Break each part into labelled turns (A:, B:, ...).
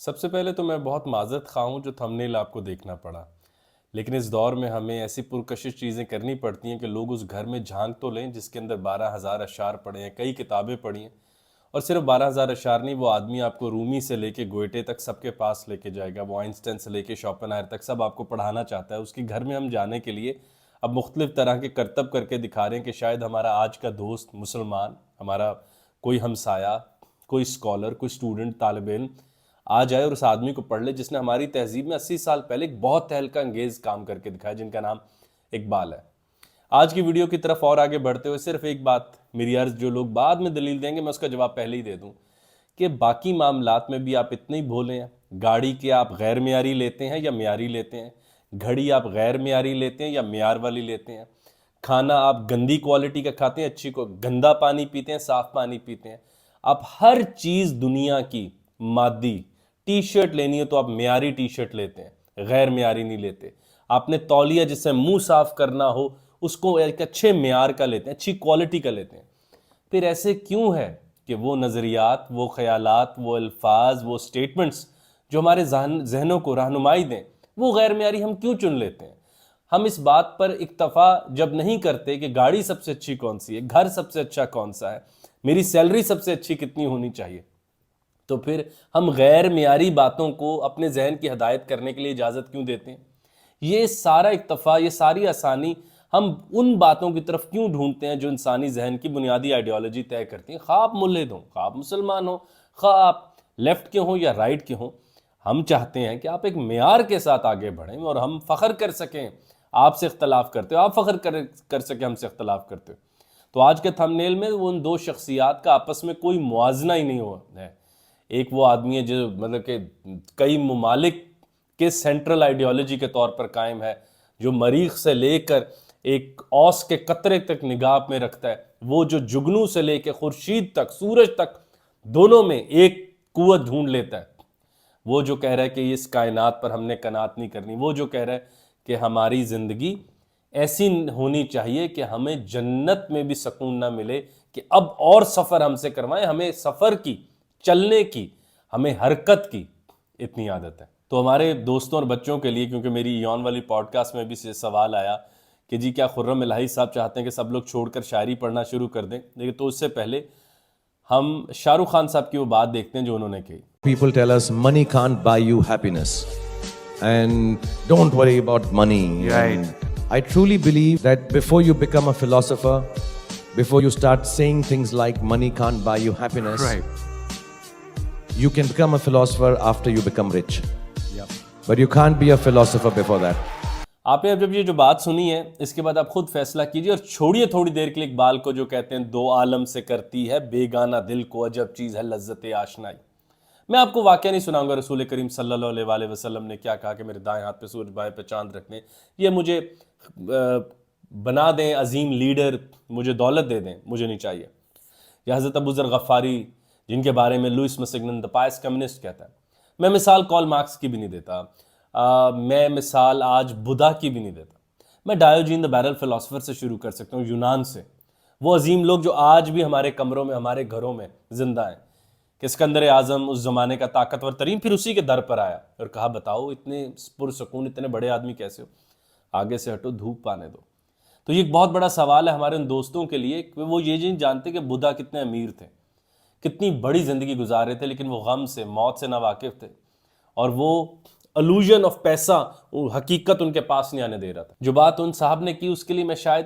A: سب سے پہلے تو میں بہت معذرت خواہ ہوں جو تھمبنیل آپ کو دیکھنا پڑا، لیکن اس دور میں ہمیں ایسی پرکشش چیزیں کرنی پڑتی ہیں کہ لوگ اس گھر میں جھانک تو لیں جس کے اندر 12,000 اشعار پڑھے ہیں، کئی کتابیں پڑھی ہیں، اور صرف 12,000 اشعار نہیں، وہ آدمی آپ کو رومی سے لے کے گوئٹے تک سب کے پاس لے کے جائے گا، وہ آئنسٹائن سے لے کے شوپنہائر تک سب آپ کو پڑھانا چاہتا ہے۔ اس کے گھر میں ہم جانے کے لیے اب مختلف طرح کے کرتب کر کے دکھا رہے ہیں کہ شاید ہمارا آج کا دوست مسلمان، ہمارا کوئی ہمسایہ، کوئی اسکالر، کوئی اسٹوڈنٹ، طالب علم آ جائے اور اس آدمی کو پڑھ لے جس نے ہماری تہذیب میں 80 سال پہلے ایک بہت تہلکہ انگیز کام کر کے دکھایا، جن کا نام اقبال ہے۔ آج کی ویڈیو کی طرف اور آگے بڑھتے ہوئے صرف ایک بات میری عرض، جو لوگ بعد میں دلیل دیں گے میں اس کا جواب پہلے ہی دے دوں کہ باقی معاملات میں بھی آپ اتنے ہی بھولے ہیں۔ گاڑی کے آپ غیر معیاری لیتے ہیں یا معیاری لیتے ہیں، گھڑی آپ غیر معیاری لیتے ہیں یا معیار والی لیتے ہیں، کھانا آپ گندی کوالٹی کا کھاتے ہیں، اچھی کو گندا پانی پیتے ہیں، صاف پانی پیتے ہیں۔ آپ ہر چیز دنیا کی مادی، ٹی شرٹ لینی ہے تو آپ معیاری ٹی شرٹ لیتے ہیں، غیر معیاری نہیں لیتے۔ آپ نے تولیہ جس سے منہ صاف کرنا ہو اس کو ایک اچھے معیار کا لیتے ہیں، اچھی کوالٹی کا لیتے ہیں۔ پھر ایسے کیوں ہے کہ وہ نظریات، وہ خیالات، وہ الفاظ، وہ سٹیٹمنٹس جو ہمارے ذہنوں کو رہنمائی دیں، وہ غیر معیاری ہم کیوں چن لیتے ہیں؟ ہم اس بات پر اکتفا جب نہیں کرتے کہ گاڑی سب سے اچھی کون سی ہے، گھر سب سے اچھا کون سا ہے، میری سیلری سب سے اچھی کتنی ہونی چاہیے، تو پھر ہم غیر معیاری باتوں کو اپنے ذہن کی ہدایت کرنے کے لیے اجازت کیوں دیتے ہیں؟ یہ سارا اکتفا، یہ ساری آسانی ہم ان باتوں کی طرف کیوں ڈھونڈتے ہیں جو انسانی ذہن کی بنیادی آئیڈیالوجی طے کرتی ہیں، خواہ آپ ملحد ہوں، خواہ آپ مسلمان ہوں، خواہ آپ لیفٹ کے ہوں یا رائٹ کے ہوں۔ ہم چاہتے ہیں کہ آپ ایک معیار کے ساتھ آگے بڑھیں اور ہم فخر کر سکیں آپ سے اختلاف کرتے ہو، آپ فخر کر سکیں ہم سے اختلاف کرتے ہو۔ تو آج کے تھمبنیل میں ان دو شخصیات کا آپس میں کوئی موازنہ ہی نہیں ہوا ہے۔ ایک وہ آدمی ہے جو مطلب کہ کئی ممالک کے سینٹرل آئیڈیالوجی کے طور پر قائم ہے، جو مریخ سے لے کر ایک اوس کے قطرے تک نگاہ میں رکھتا ہے، وہ جو جگنو سے لے کے خورشید تک، سورج تک، دونوں میں ایک قوت ڈھونڈ لیتا ہے۔ وہ جو کہہ رہا ہے کہ اس کائنات پر ہم نے قناعت نہیں کرنی، وہ جو کہہ رہا ہے کہ ہماری زندگی ایسی ہونی چاہیے کہ ہمیں جنت میں بھی سکون نہ ملے کہ اب اور سفر ہم سے کروائیں، ہمیں سفر کی، چلنے کی، ہمیں حرکت کی اتنی عادت ہے۔ تو ہمارے دوستوں اور بچوں کے لیے، کیونکہ میری یون والی پوڈ کاسٹ میں بھی سوال آیا کہ جی کیا خرم الہی صاحب چاہتے ہیں کہ سب لوگ چھوڑ کر شاعری پڑھنا شروع کر دیں، لیکن تو اس سے پہلے ہم شاہ رخ خان صاحب کی وہ بات دیکھتے ہیں جو انہوں نے کہی۔
B: People tell us money can't buy you happiness and don't worry about money.
C: Right.
B: And I truly believe that before you become a philosopher, before you start saying things like money can't buy you happiness,
C: Right.
B: you can become a philosopher after you become rich. But you can't be a philosopher before that.
A: آپ نے اب جب یہ جو بات سنی ہے اس کے بعد آپ خود فیصلہ کیجئے اور چھوڑیے تھوڑی دیر کے لیے اقبال کو، جو کہتے ہیں دو عالم سے کرتی ہے بیگانہ دل کو عجب چیز ہے لذت آشنائی۔ میں آپ کو واقعہ نہیں سناؤں گا رسول کریم صلی اللہ علیہ وآلہ وسلم نے کیا کہا کہ میرے دائیں ہاتھ پہ سورج بائیں پہ چاند رکھ دیں، یہ مجھے بنا دیں عظیم لیڈر، مجھے دولت دے دیں، مجھے نہیں چاہیے۔ یا حضرت ابو ذر غفاری جن کے بارے میں لوئس مسیگنن دا پائس کمیونسٹ کہتا ہے۔ میں مثال کارل مارکس کی بھی نہیں دیتا، میں مثال آج بدھا کی بھی نہیں دیتا، میں ڈایوجین دا بیرل فلاسفر سے شروع کر سکتا ہوں، یونان سے، وہ عظیم لوگ جو آج بھی ہمارے کمروں میں، ہمارے گھروں میں زندہ ہیں۔ کہ اسکندر اعظم اس زمانے کا طاقتور ترین پھر اسی کے در پر آیا اور کہا بتاؤ اتنے پرسکون، اتنے بڑے آدمی کیسے ہو، آگے سے ہٹو، دھوپ پانے دو۔ تو یہ ایک بہت بڑا سوال ہے ہمارے ان دوستوں کے لیے کہ وہ یہ نہیں جانتے کہ بدھا کتنے امیر تھے، کتنی بڑی زندگی گزار رہے تھے، لیکن وہ غم سے، موت سے ناواقف تھے، اور وہ الوژن آف پیسہ، وہ حقیقت ان کے پاس نہیں آنے دے رہا تھا۔ جو بات ان صاحب نے کی اس کے لیے میں شاید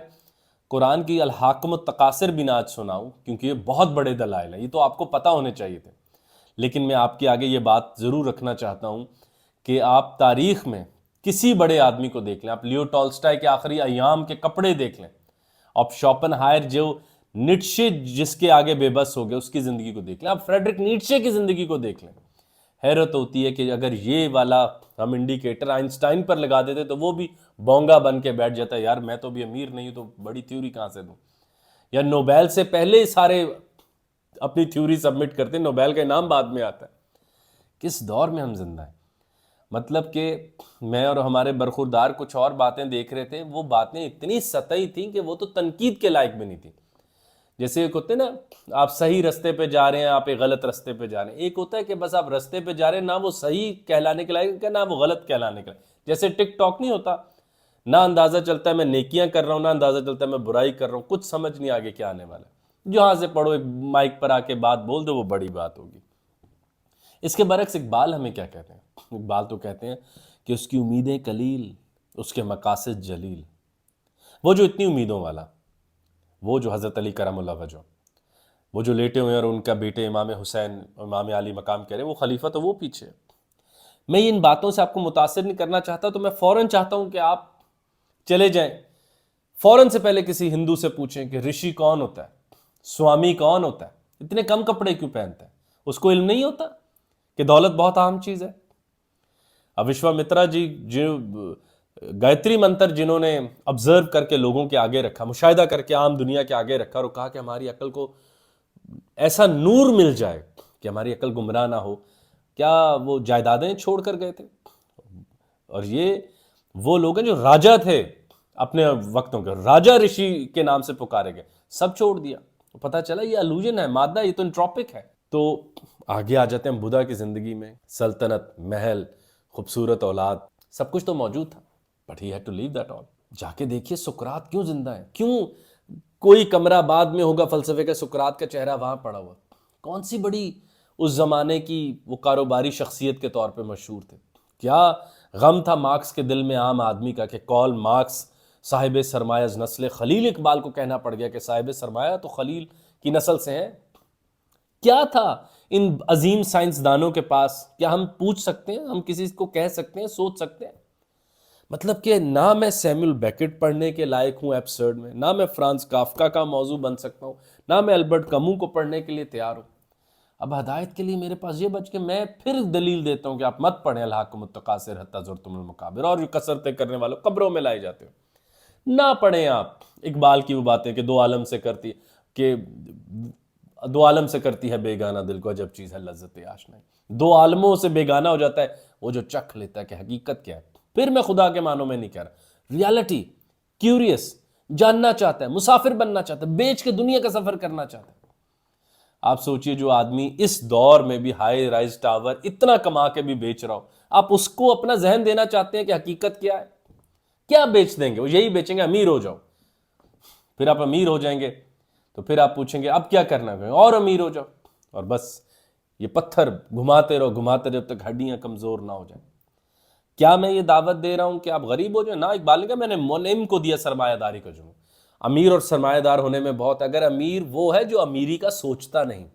A: قرآن کی الحاکم التقاصر بھی نہ آج سناؤں، کیونکہ یہ بہت بڑے دلائل ہیں، یہ تو آپ کو پتہ ہونے چاہیے تھے، لیکن میں آپ کے آگے یہ بات ضرور رکھنا چاہتا ہوں کہ آپ تاریخ میں کسی بڑے آدمی کو دیکھ لیں، آپ لیو ٹالسٹائی کے آخری ایام کے کپڑے دیکھ لیں، آپ شوپن ہائر جو نیٹشے جس کے آگے بے بس ہو گئے اس کی زندگی کو دیکھ لیں، آپ فریڈرک نیٹشے کی زندگی کو دیکھ لیں۔ حیرت ہوتی ہے کہ اگر یہ والا ہم انڈیکیٹر آئنسٹائن پر لگا دیتے تو وہ بھی بونگا بن کے بیٹھ جاتا ہے، یار میں تو بھی امیر نہیں ہوں تو بڑی تھیوری کہاں سے دوں۔ یا نوبیل سے پہلے سارے اپنی تھیوری سبمٹ کرتے ہیں، نوبیل کا انعام بعد میں آتا ہے۔ کس دور میں ہم زندہ ہیں؟ مطلب کہ میں اور ہمارے برخوردار کچھ اور باتیں دیکھ رہے تھے، وہ باتیں اتنی سطحی تھیں کہ وہ تو تنقید کے لائق بھی نہیں تھیں۔ جیسے ایک ہوتے ہیں نا آپ صحیح رستے پہ جا رہے ہیں، آپ ایک غلط رستے پہ جا رہے ہیں، ایک ہوتا ہے کہ بس آپ رستے پہ جا رہے ہیں، نہ وہ صحیح کہلانے کے لائق ہے نہ وہ غلط کہلانے کے لائق. جیسے ٹک ٹاک نہیں ہوتا، نہ اندازہ چلتا ہے میں نیکیاں کر رہا ہوں نہ اندازہ چلتا ہے میں برائی کر رہا ہوں، کچھ سمجھ نہیں آگے کیا آنے والا ہے. جہاں سے پڑھو ایک مائک پر آ کے بات بول دو، وہ بڑی بات ہوگی. اس کے برعکس اقبال ہمیں کیا کہتے ہیں؟ اقبال تو کہتے ہیں کہ اس کی امیدیں قلیل، اس کے مقاصد جلیل. وہ جو اتنی امیدوں والا، وہ جو حضرت علی کرم اللہ وجہ، وہ جو لیٹے ہوئے ہیں اور ان کا بیٹے امام حسین امام علی مقام کہہ رہے ہیں، وہ خلیفہ تو وہ پیچھے. میں ان باتوں سے آپ کو متاثر نہیں کرنا چاہتا، تو میں فوراً چاہتا ہوں کہ آپ چلے جائیں فوراً سے پہلے کسی ہندو سے پوچھیں کہ رشی کون ہوتا ہے، سوامی کون ہوتا ہے، اتنے کم کپڑے کیوں پہنتا ہے؟ اس کو علم نہیں ہوتا کہ دولت بہت اہم چیز ہے. اب وشوامترا جی جو گایتری منتر جنہوں نے آبزرو کر کے لوگوں کے آگے رکھا، مشاہدہ کر کے عام دنیا کے آگے رکھا اور کہا کہ ہماری عقل کو ایسا نور مل جائے کہ ہماری عقل گمراہ نہ ہو، کیا وہ جائیدادیں چھوڑ کر گئے تھے؟ اور یہ وہ لوگ ہیں جو راجا تھے اپنے وقتوں کے، راجا رشی کے نام سے پکارے گئے، سب چھوڑ دیا. پتہ چلا یہ الوژن ہے، مادہ، یہ تو انٹروپک ہے. تو آگے آ جاتے ہیں بدھا کی زندگی میں. سلطنت، محل، خوبصورت اولاد، سب کچھ تو موجود تھا، but he had to leave that all. جا کے دیکھیے سقراط کیوں زندہ ہے، کیوں کوئی کمرہ بعد میں ہوگا فلسفے کا، سقراط کا چہرہ وہاں پڑا ہوا. کون سی بڑی اس زمانے کی وہ کاروباری شخصیت کے طور پہ مشہور تھے. کیا غم تھا مارکس کے دل میں عام آدمی کا کہ کال مارکس صاحب سرمایہ از نسل خلیل. اقبال کو کہنا پڑ گیا کہ صاحب سرمایہ تو خلیل کی نسل سے ہیں. کیا تھا ان عظیم سائنسدانوں کے پاس؟ کیا ہم پوچھ سکتے ہیں؟ ہم کسی کو کہہ سکتے ہیں؟ سوچ سکتے ہیں؟ مطلب کہ نہ میں سیمول بیکٹ پڑھنے کے لائق ہوں ایبسرڈ میں، نہ میں فرانس کافکا کا موضوع بن سکتا ہوں، نہ میں البرٹ کمو کو پڑھنے کے لیے تیار ہوں. اب ہدایت کے لیے میرے پاس یہ بچ کے میں پھر دلیل دیتا ہوں کہ آپ مت پڑھیں الحاکم التکاثر حتی زرتم المقابر، اور جو کثرتیں کرنے والوں قبروں میں لائے جاتے ہو. نہ پڑھیں آپ اقبال کی وہ باتیں کہ دو عالم سے کرتی کہ دو عالم سے کرتی ہے بیگانہ دل کو عجب چیز ہے لذت آشنائی. دو عالموں سے بیگانہ ہو جاتا ہے وہ جو چکھ لیتا ہے کہ حقیقت کیا ہے. پھر میں خدا کے معنوں میں نہیں کہہ رہا، ریالٹی، کیوریس، جاننا چاہتا ہے، مسافر بننا چاہتا ہے، بیچ کے دنیا کا سفر کرنا چاہتا ہے. آپ سوچئے جو آدمی اس دور میں بھی ہائی رائز ٹاور اتنا کما کے بھی بیچ رہا ہو، آپ اس کو اپنا ذہن دینا چاہتے ہیں کہ حقیقت کیا ہے؟ کیا بیچ دیں گے؟ وہ یہی بیچیں گے امیر ہو جاؤ. پھر آپ امیر ہو جائیں گے تو پھر آپ پوچھیں گے اب کیا کرنا ہے، اور امیر ہو جاؤ، اور بس یہ پتھر گھماتے رہو جب تک ہڈیاں کمزور نہ ہو جائیں. کیا میں یہ دعوت دے رہا ہوں کہ آپ غریب ہو جائیں؟ نہ، اقبال نے کہا میں نے منعم کو دیا سرمایہ داری کا جنون. امیر اور سرمایہ دار ہونے میں بہت، اگر امیر وہ ہے جو امیری کا سوچتا نہیں،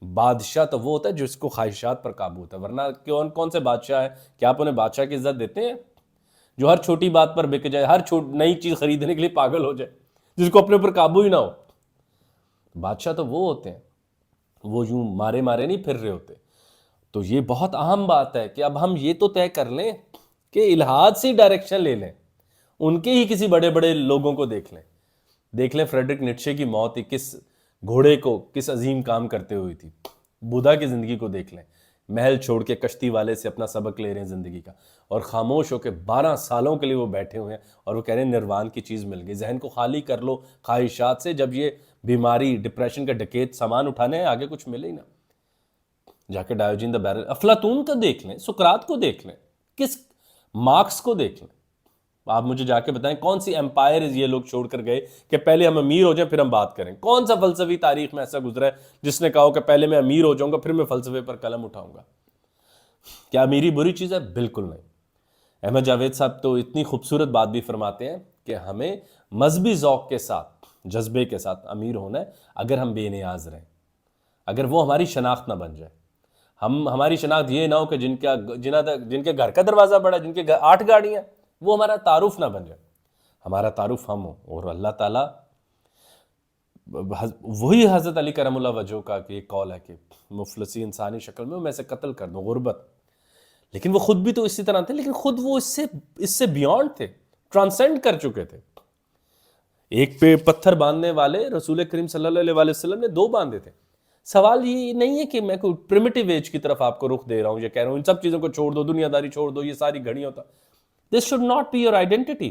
A: بادشاہ تو وہ ہوتا ہے جو اس کو خواہشات پر قابو ہوتا ہے. ورنہ کون سے بادشاہ ہے کہ آپ انہیں بادشاہ کی عزت دیتے ہیں؟ جو ہر چھوٹی بات پر بک جائے، ہر نئی چیز خریدنے کے لیے پاگل ہو جائے، جس کو اپنے اوپر قابو ہی نہ ہو. بادشاہ تو وہ ہوتے ہیں، وہ یوں مارے نہیں پھر رہے ہوتے. تو یہ بہت اہم بات ہے کہ اب ہم یہ تو طے کر لیں کہ الہاد سے ڈائریکشن لے لیں، ان کے ہی کسی بڑے بڑے لوگوں کو دیکھ لیں فریڈرک نیٹشے کی موت کس گھوڑے کو کس عظیم کام کرتے ہوئی تھی. بدھا کی زندگی کو دیکھ لیں، محل چھوڑ کے کشتی والے سے اپنا سبق لے رہے ہیں زندگی کا، اور خاموش ہو کے 12 سالوں کے لیے وہ بیٹھے ہوئے ہیں اور وہ کہہ رہے ہیں نروان کی چیز مل گئی. ذہن کو خالی کر لو خواہشات سے. جب یہ بیماری ڈپریشن کا ڈکیت سامان اٹھانے ہیں، آگے کچھ ملے ہی نہ. جا کے ڈایوجین دا بیرل، افلاطون کو دیکھ لیں، سقراط کو دیکھ لیں، کس مارکس کو دیکھ لیں. آپ مجھے جا کے بتائیں کون سی امپائر یہ لوگ چھوڑ کر گئے کہ پہلے ہم امیر ہو جائیں پھر ہم بات کریں؟ کون سا فلسفی تاریخ میں ایسا گزرا ہے جس نے کہا کہ پہلے میں امیر ہو جاؤں گا پھر میں فلسفے پر قلم اٹھاؤں گا؟ کیا امیری بری چیز ہے؟ بالکل نہیں. احمد جاوید صاحب تو اتنی خوبصورت بات بھی فرماتے ہیں کہ ہمیں مذہبی ذوق کے ساتھ، جذبے کے ساتھ امیر ہونا ہے اگر ہم بے نیاز رہیں، اگر وہ ہماری شناخت نہ بن جائے. ہماری شناخت یہ نہ ہو کہ جن کے گھر کا دروازہ بڑا ہے، جن کے 8 گاڑیاں، وہ ہمارا تعارف نہ بن جائے. ہمارا تعارف ہم ہو. اور اللہ تعالیٰ، وہی حضرت علی کرم اللہ وجہ کا کہ ایک قول ہے کہ مفلسی انسانی شکل میں سے قتل کر دو، غربت. لیکن وہ خود بھی تو اسی طرح تھے، لیکن خود وہ اس سے بیونڈ تھے، ٹرانسینڈ کر چکے تھے. ایک پہ پتھر باندھنے والے رسول کریم صلی اللہ علیہ وسلم نے 2 باندھے تھے. سوال یہ نہیں ہے کہ میں کوئی پریمیٹیو ایج کی طرف آپ کو رخ دے رہا ہوں، یہ کہہ رہا ہوں ان سب چیزوں کو چھوڑ دو، دنیا داری چھوڑ دو، یہ ساری گھڑیاں ہوتا. This should not be your identity.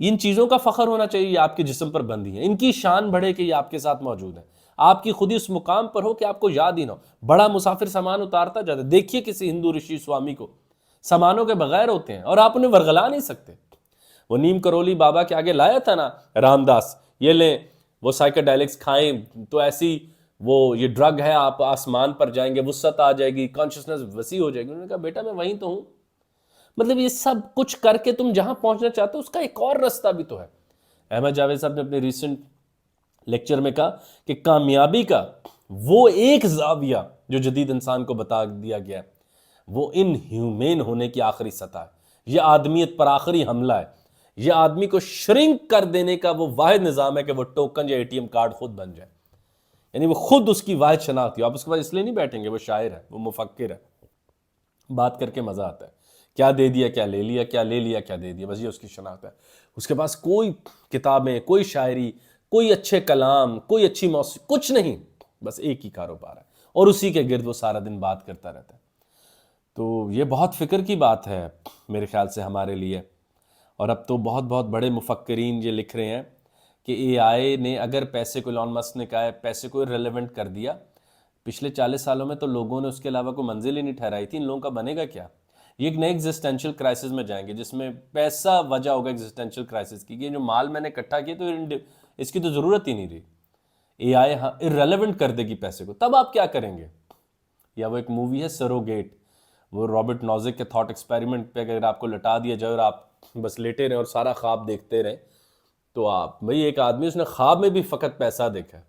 A: ان چیزوں کا فخر ہونا چاہیے یہ آپ کے جسم پر بندھی ہیں، ان کی شان بڑھے کہ یہ آپ کے ساتھ موجود ہیں، آپ کی خودی اس مقام پر ہو کہ آپ کو یاد ہی نہ ہو۔ بڑا مسافر سامان اتارتا جاتا ہے، دیکھیے کسی ہندو رشی سوامی کو، سامانوں کے بغیر ہوتے ہیں اور آپ انہیں ورغلا نہیں سکتے۔ وہ نیم کرولی بابا کے آگے لایا تھا نا رام داس، یہ لیں وہ سائیکیڈیلکس کھائیں تو ایسی وہ یہ ڈرگ ہے، آپ آسمان پر جائیں گے، وسعت آ جائے گی، کانشسنس وسیع ہو جائے گی۔ انہوں نے کہا بیٹا میں وہیں تو ہوں، مطلب یہ سب کچھ کر کے تم جہاں پہنچنا چاہتے ہو اس کا ایک اور رستہ بھی تو ہے۔ احمد جاوید صاحب نے اپنے ریسنٹ لیکچر میں کہا کہ کامیابی کا وہ ایک زاویہ جو جدید انسان کو بتا دیا گیا ہے وہ ان ہیومین ہونے کی آخری سطح ہے، یہ آدمیت پر آخری حملہ ہے، یہ آدمی کو شرنک کر دینے کا وہ واحد نظام ہے کہ وہ ٹوکن یا ATM کارڈ خود بن جائے، یعنی وہ خود اس کی واحد شناخت ہو۔ آپ اس کے بعد اس لیے نہیں بیٹھیں گے وہ شاعر ہے، وہ مفکر ہے، بات کر کے مزہ آتا ہے، کیا دے دیا کیا لے لیا، کیا لے لیا کیا دے دیا، بس یہ اس کی شناخت ہے۔ اس کے پاس کوئی کتابیں، کوئی شاعری، کوئی اچھے کلام، کوئی اچھی موسیقی، کچھ نہیں، بس ایک ہی کاروبار ہے اور اسی کے گرد وہ سارا دن بات کرتا رہتا ہے۔ تو یہ بہت فکر کی بات ہے میرے خیال سے ہمارے لیے، اور اب تو بہت بہت بڑے مفکرین یہ لکھ رہے ہیں کہ AI نے اگر پیسے کو، ایلون مسک نے کہا ہے پیسے کو ریلیونٹ کر دیا، پچھلے 40 سالوں میں تو لوگوں نے اس کے علاوہ کوئی منزل ہی نہیں ٹھہرائی تھی، ان لوگوں کا بنے گا کیا؟ یہ ایک نئے ایگزسٹینشل کرائسس میں جائیں گے جس میں پیسہ وجہ ہوگا ایگزسٹینشل کرائسس کی، کہ جو مال میں نے اکٹھا کیا تو اس کی تو ضرورت ہی نہیں رہی، AI irrelevant کر دے گی پیسے کو، تب آپ کیا کریں گے؟ یا وہ ایک مووی ہے سروگیٹ، وہ رابرٹ نوزک کے تھاٹ ایکسپیریمنٹ پہ اگر آپ کو لٹا دیا جائے اور آپ بس لیٹے رہیں اور سارا خواب دیکھتے رہیں، تو آپ بھئی ایک آدمی اس نے خواب میں بھی فقط پیسہ دیکھا ہے،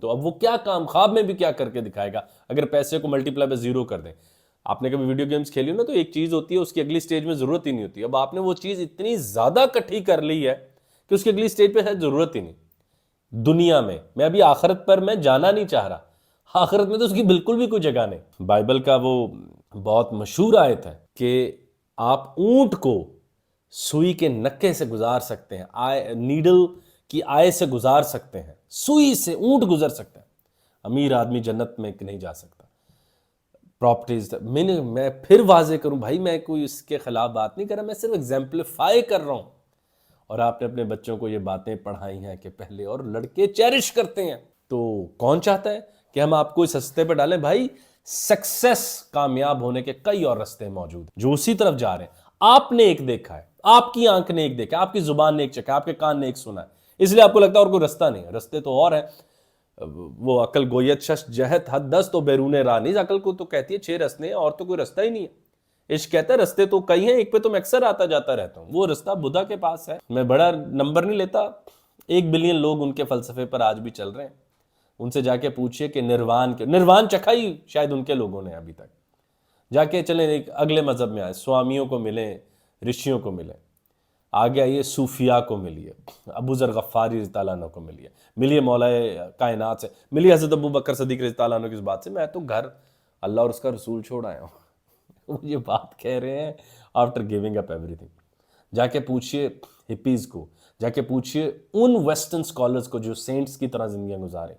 A: تو اب وہ کیا کام خواب میں بھی کیا کر کے دکھائے گا اگر پیسے کو ملٹیپلائی پہ 0 کر دیں؟ آپ نے کبھی ویڈیو گیمز کھیلی ہو نا، تو ایک چیز ہوتی ہے اس کی اگلی سٹیج میں ضرورت ہی نہیں ہوتی، اب آپ نے وہ چیز اتنی زیادہ کٹھی کر لی ہے کہ اس کی اگلی سٹیج پہ شاید ضرورت ہی نہیں۔ دنیا میں ابھی آخرت پر میں جانا نہیں چاہ رہا، آخرت میں تو اس کی بالکل بھی کوئی جگہ نہیں۔ بائبل کا وہ بہت مشہور آیت ہے کہ آپ اونٹ کو سوئی کے نکے سے گزار سکتے ہیں، نیڈل کی آئے سے گزار سکتے ہیں، سوئی سے اونٹ گزر سکتے ہیں، امیر آدمی جنت میں نہیں جا سکتا۔ پراپرٹیز میں پھر واضح کروں بھائی، میں کوئی اس کے خلاف بات نہیں کر رہا، میں صرف ایگزامپلیفائی کر رہا ہوں، اور آپ نے اپنے بچوں کو یہ باتیں پڑھائی ہیں کہ پہلے، اور لڑکے چیرش کرتے ہیں، تو کون چاہتا ہے کہ ہم آپ کو اس رستے پہ ڈالیں؟ بھائی سکسیس، کامیاب ہونے کے کئی اور رستے موجود ہیں جو اسی طرف جا رہے ہیں، آپ نے ایک دیکھا ہے، آپ کی آنکھ نے ایک دیکھا، آپ کی زبان نے ایک چکھا، آپ کے کان نے ایک سنا ہے، اس لیے آپ کو لگتا ہے اور کوئی رستہ نہیں ہے، رستے تو اور ہیں۔ وہ عقل گویت شش جہت حد دست تو بیرون راہ نہیں، عقل کو تو کہتی ہے 6 رستے ہیں اور تو کوئی رستہ ہی نہیں ہے۔ عشق کہتا ہے رستے تو کئی ہیں، ایک پہ تو میں اکثر آتا جاتا رہتا ہوں، وہ رستہ بدھا کے پاس ہے۔ میں بڑا نمبر نہیں لیتا، 1 بلین لوگ ان کے فلسفے پر آج بھی چل رہے ہیں، ان سے جا کے پوچھئے کہ نروان چکھا ہی شاید ان کے لوگوں نے ابھی تک، جا کے چلیں ایک اگلے مذہب میں آئے، سوامیوں کو ملیں، رشیوں کو ملیں، آگے آئیے صوفیاء کو ملیے، ابو ذر غفاری رضی اللہ عنہ کو ملیے، ملیے مولا کائنات سے، ملیے حضرت ابو بکر صدیق رضی اللہ عنہ کی اس بات سے۔ میں تو گھر اللہ اور اس کا رسول چھوڑ آیا ہوں، وہ یہ بات کہہ رہے ہیں after giving up every thing. جا کے پوچھئے ہپیز کو، جا کے پوچھئے ان ویسٹرن اسکالرز کو جو سینٹس کی طرح زندگیاں گزارے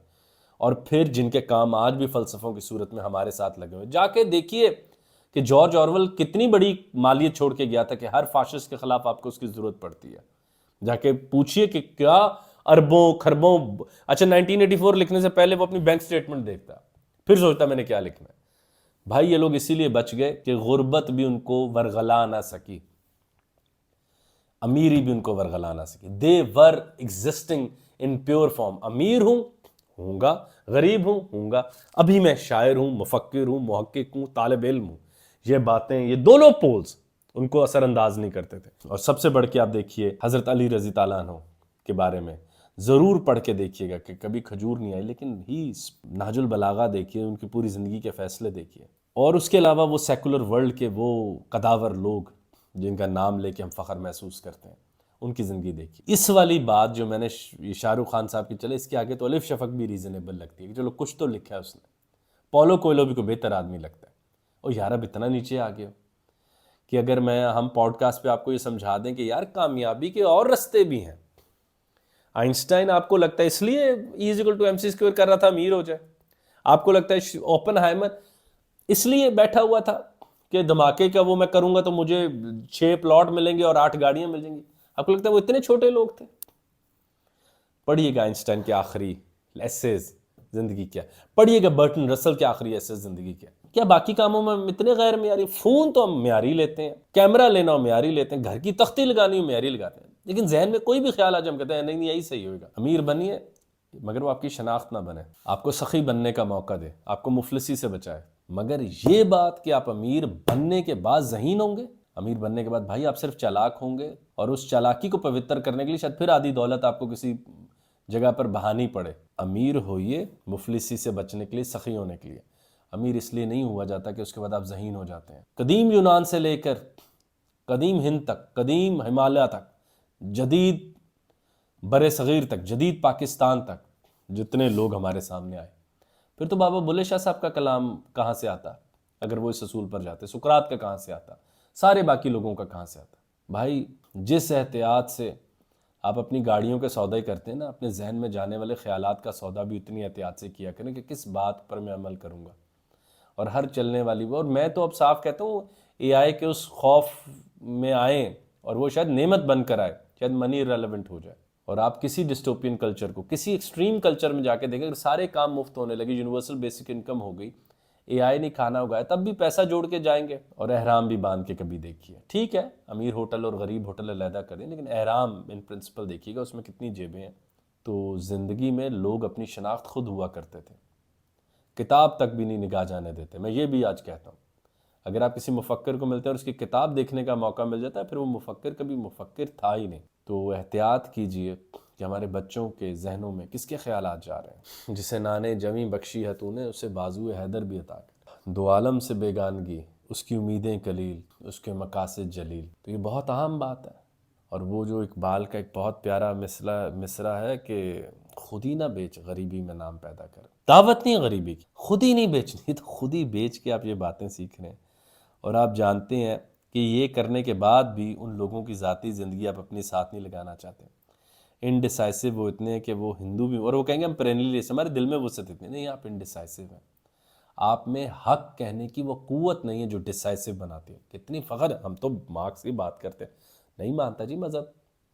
A: اور پھر جن کے کام آج بھی فلسفوں کی صورت میں ہمارے ساتھ لگے ہوئے، جا کے دیکھیے کہ جارج آرویل کتنی بڑی مالیت چھوڑ کے گیا تھا کہ ہر فاشسٹ کے خلاف آپ کو اس کی ضرورت پڑتی ہے۔ جا کے پوچھئے کہ کیا اربوں خربوں، اچھا 1984 لکھنے سے پہلے وہ اپنی بینک سٹیٹمنٹ دیکھتا، پھر سوچتا میں نے کیا لکھنا ہے۔ بھائی یہ لوگ اسی لیے بچ گئے کہ غربت بھی ان کو ورغلا نہ سکی، امیری بھی ان کو ورغلا نہ سکی۔ they were existing in pure form۔ امیر ہوں گا، غریب ہوں گا، ابھی میں شاعر ہوں، مفکر ہوں، محقق ہوں، طالب علم ہوں، یہ باتیں، یہ دونوں پولز ان کو اثر انداز نہیں کرتے تھے۔ اور سب سے بڑھ کے آپ دیکھیے حضرت علی رضی اللہ عنہ کے بارے میں ضرور پڑھ کے دیکھیے گا کہ کبھی کھجور نہیں آئی، لیکن نہج البلاغہ دیکھیے، ان کی پوری زندگی کے فیصلے دیکھیے، اور اس کے علاوہ وہ سیکولر ورلڈ کے وہ قداور لوگ جن کا نام لے کے ہم فخر محسوس کرتے ہیں، ان کی زندگی دیکھیے۔ اس والی بات جو میں نے شاہ رخ خان صاحب کی چلے، اس کے آگے تو الف شفق بھی ریزنیبل لگتی ہے کہ چلو کچھ تو لکھا ہے اس نے، پولو کوئلو بھی کوئی بہتر آدمی لگتا ہے۔ اور یار اب اتنا نیچے آ گئے ہو کہ اگر ہم پوڈ کاسٹ پہ آپ کو یہ سمجھا دیں کہ یار کامیابی کے اور رستے بھی ہیں۔ آئنسٹائن آپ کو لگتا ہے اس لیے E=mc² کر رہا تھا امیر ہو جائے؟ آپ کو لگتا ہے اوپن ہائمر اس لیے بیٹھا ہوا تھا کہ دھماکے کا وہ میں کروں گا تو مجھے 6 پلاٹ ملیں گے اور 8 گاڑیاں مل جائیں گی؟ آپ کو لگتا ہے وہ اتنے چھوٹے لوگ تھے؟ پڑھیے گا آئنسٹائن کے آخری ایسیز زندگی کیا، پڑھیے گا برٹن رسل کے آخری ایسیز زندگی کیا باقی کاموں میں ہم اتنے غیر معیاری؟ فون تو ہم معیاری لیتے ہیں، کیمرہ لینا ہو معیاری لیتے ہیں، گھر کی تختی لگانی ہو معیاری لگاتے ہیں، لیکن ذہن میں کوئی بھی خیال آج ہم کہتے ہیں نہیں یہی صحیح ہوگا۔ امیر بنیے مگر وہ آپ کی شناخت نہ بنے، آپ کو سخی بننے کا موقع دے، آپ کو مفلسی سے بچائے، مگر یہ بات کہ آپ امیر بننے کے بعد ذہین ہوں گے، امیر بننے کے بعد بھائی آپ صرف چالاک ہوں گے، اور اس چالاکی کو پوتر کرنے کے لیے شاید پھر آدھی دولت آپ کو کسی جگہ پر بہانی پڑے۔ امیر ہوئیے مفلسی سے بچنے کے لیے، سخی ہونے کے لیے۔ امیر اس لیے نہیں ہوا جاتا کہ اس کے بعد آپ ذہین ہو جاتے ہیں۔ قدیم یونان سے لے کر قدیم ہند تک، قدیم ہمالیہ تک، جدید بر صغیر تک، جدید پاکستان تک جتنے لوگ ہمارے سامنے آئے، پھر تو بابا بلے شاہ صاحب کا کلام کہاں سے آتا اگر وہ اس اصول پر جاتے؟ سقراط کا کہاں سے آتا؟ سارے باقی لوگوں کا کہاں سے آتا؟ بھائی جس احتیاط سے آپ اپنی گاڑیوں کے سودے کرتے ہیں نا، اپنے ذہن میں جانے والے خیالات کا سودا بھی اتنی احتیاط سے کیا کریں کہ کس بات پر میں عمل کروں گا، اور ہر چلنے والی اور میں تو اب صاف کہتا ہوں اے آئی کے اس خوف میں آئیں اور وہ شاید نعمت بن کر آئے، شاید منی ریلیونٹ ہو جائے، اور آپ کسی ڈسٹوپین کلچر کو، کسی ایکسٹریم کلچر میں جا کے دیکھیں، اگر سارے کام مفت ہونے لگے، یونیورسل بیسک انکم ہو گئی، اے آئی نہیں کھانا اگایا، تب بھی پیسہ جوڑ کے جائیں گے، اور احرام بھی باندھ کے کبھی دیکھیے۔ ٹھیک ہے امیر ہوٹل اور غریب ہوٹل علیحدہ کریں، لیکن احرام ان پرنسپل دیکھیے گا اس میں کتنی جیبیں ہیں۔ تو زندگی میں لوگ اپنی شناخت خود ہوا کرتے تھے، کتاب تک بھی نہیں نگاہ جانے دیتے۔ میں یہ بھی آج کہتا ہوں، اگر آپ کسی مفکر کو ملتے ہیں اور اس کی کتاب دیکھنے کا موقع مل جاتا ہے، پھر وہ مفکر کبھی مفکر تھا ہی نہیں۔ تو احتیاط کیجئے کہ ہمارے بچوں کے ذہنوں میں کس کے خیالات جا رہے ہیں۔ جسے نانے جویں بخشی ہے تو نے، اسے بازو حیدر بھی عطا کر، دو عالم سے بیگانگی، اس کی امیدیں قلیل، اس کے مقاصد جلیل۔ تو یہ بہت اہم بات ہے، اور وہ جو اقبال کا ایک بہت پیارا مصرع ہے کہ خود ہی نہ بیچ غریبی میں نام پیدا کر۔ دعوت نہیں غریبی کی، خود ہی نہیں بیچنی، تو خود ہی بیچ کے آپ یہ باتیں سیکھ رہے ہیں، اور آپ جانتے ہیں کہ یہ کرنے کے بعد بھی ان لوگوں کی ذاتی زندگی آپ اپنے ساتھ نہیں لگانا چاہتے۔ انڈیسائسو وہ اتنے ہیں کہ وہ ہندو بھی، اور وہ کہیں گے ہم پیرنیلیس، ہمارے دل میں وسعت اتنی نہیں، آپ انڈیسائسو ہیں، آپ میں حق کہنے کی وہ قوت نہیں ہے جو ڈیسائسو بناتی ہے۔ کتنی فخر ہے، ہم تو مارکس کی بات کرتے ہیں، نہیں مانتا جی مذہب،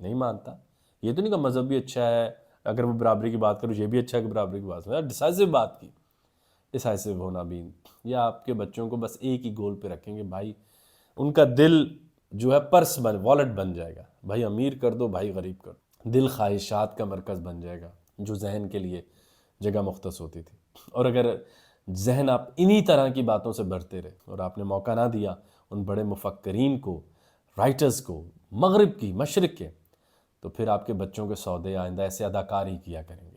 A: نہیں مانتا، یہ تو نہیں کہ مذہب بھی اچھا ہے، اگر وہ برابری کی بات کرو یہ بھی اچھا ہے کہ برابری کی بات کرو، ڈیسائسو بات کی، ڈیسائسو ہونا بھی، یا آپ کے بچوں کو بس ایک ہی گول پہ رکھیں گے، بھائی ان کا دل جو ہے پرس بن، والٹ بن جائے گا، بھائی امیر کر دو، بھائی غریب کر دو، دل خواہشات کا مرکز بن جائے گا جو ذہن کے لیے جگہ مختص ہوتی تھی۔ اور اگر ذہن آپ انہی طرح کی باتوں سے بھرتے رہے اور آپ نے موقع نہ دیا ان بڑے مفکرین کو، رائٹرز کو، مغرب کی، مشرق کے، تو پھر آپ کے بچوں کے سودے آئندہ ایسے اداکار ہی کیا کریں گے۔